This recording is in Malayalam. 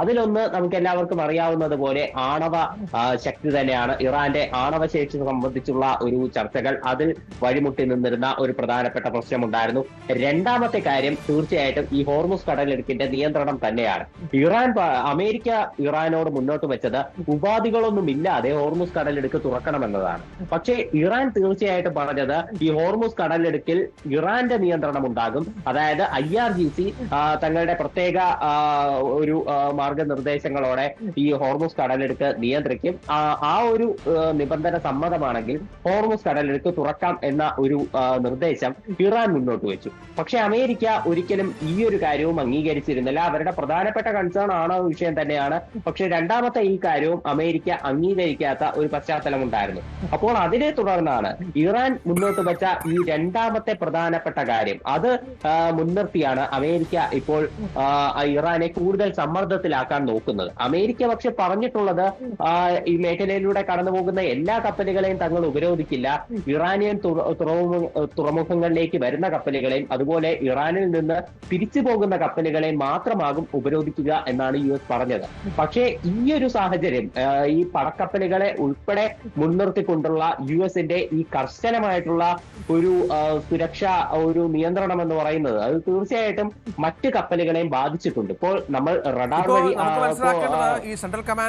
അതിലൊന്ന് നമുക്ക് എല്ലാവർക്കും അറിയാവുന്നത് പോലെ ആണവ ശക്തി തന്നെയാണ്. ഇറാന്റെ ആണവ ശേഷി സംബന്ധിച്ചുള്ള ഒരു ചർച്ചകൾ അതിൽ വഴിമുട്ടി നിന്നിരുന്ന ഒരു പ്രധാനപ്പെട്ട പ്രശ്നമുണ്ടായിരുന്നു. രണ്ടാമത്തെ കാര്യം തീർച്ചയായിട്ടും ഈ ഹോർമുസ് കടലിടുക്കിന്റെ നിയന്ത്രണം തന്നെയാണ്. അമേരിക്ക ഇറാനോട് മുന്നോട്ട് വെച്ചത് ഉപാധികളൊന്നും ഇല്ലാതെ ഹോർമുസ് കടലിടുക്ക് തുറക്കണമെന്നതാണ്. പക്ഷേ ഇറാൻ തീർച്ചയായിട്ടും പറഞ്ഞത് ഈ ഹോർമുസ് കടലിടുക്കിൽ ഇറാന്റെ നിയന്ത്രണം ഉണ്ടാകും. അതായത് IRGC തങ്ങളുടെ പ്രത്യേക ഒരു മാർഗനിർദ്ദേശങ്ങളോടെ ഈ ഹോർമുസ് കടലിടുക്ക് നിയന്ത്രിക്കും. ആ ഒരു നിബന്ധന സമ്മതമാണെങ്കിൽ ഹോർമുസ് കടലിടുക്ക് തുറക്കാം എന്ന ഒരു നിർദ്ദേശം ഇറാൻ മുന്നോട്ട് വെച്ചു. പക്ഷെ അമേരിക്ക ഒരിക്കലും ഈ ഒരു കാര്യവും അംഗീകരിച്ചിരുന്നില്ല. അവരുടെ പ്രധാനപ്പെട്ട കൺസേൺ ആണവ വിഷയം തന്നെയാണ്. പക്ഷെ രണ്ടാമത്തെ ഈ കാര്യവും അമേരിക്ക അംഗീകരിക്കാത്ത ഒരു പശ്ചാത്തലം ഉണ്ടായിരുന്നു. അപ്പോൾ അതിനെ തുടർന്നാണ് ഇറാൻ മുന്നോട്ട് വെച്ച ഈ രണ്ടാമത്തെ പ്രധാനപ്പെട്ട കാര്യം അത് മുൻനിർത്തിയാണ് അമേരിക്ക ഇപ്പോൾ ഇറാനെ കൂടുതൽ സമ്മർദ്ദത്തിലാക്കാൻ നോക്കുന്നത്. അമേരിക്ക പക്ഷെ പറഞ്ഞിട്ടുള്ളത് ഈ മേഖലയിലൂടെ കടന്നു പോകുന്ന എല്ലാ കപ്പലുകളെയും തങ്ങൾ ഉപരോധിക്കില്ല. ഇറാനിയൻ തുറമുഖങ്ങളിലേക്ക് വരുന്ന കപ്പലുകളെയും അതുപോലെ ഇറാനിൽ നിന്ന് തിരിച്ചു പോകുന്ന കപ്പലുകളെയും മാത്രമാകും ഉപരോധിക്കുക എന്നാണ് US പറഞ്ഞത്. പക്ഷേ ഈ ഒരു സാഹചര്യം ഈ പടക്കപ്പലുകളെ ഉൾപ്പെടെ മുൻനിർത്തിക്കൊണ്ടുള്ള US-ന്റെ ഈ കർശനമായിട്ടുള്ള ഒരു സുരക്ഷാ ഒരു നിയന്ത്രണം എന്ന് പറയുന്നത് അത് തീർച്ചയായിട്ടും മറ്റ് കപ്പലുകളെയും ബാധിച്ചിട്ടുണ്ട്. ഇപ്പോൾ നമ്മൾ റഡാർ വഴി ഈ സെൻട്രൽ കമാൻഡ്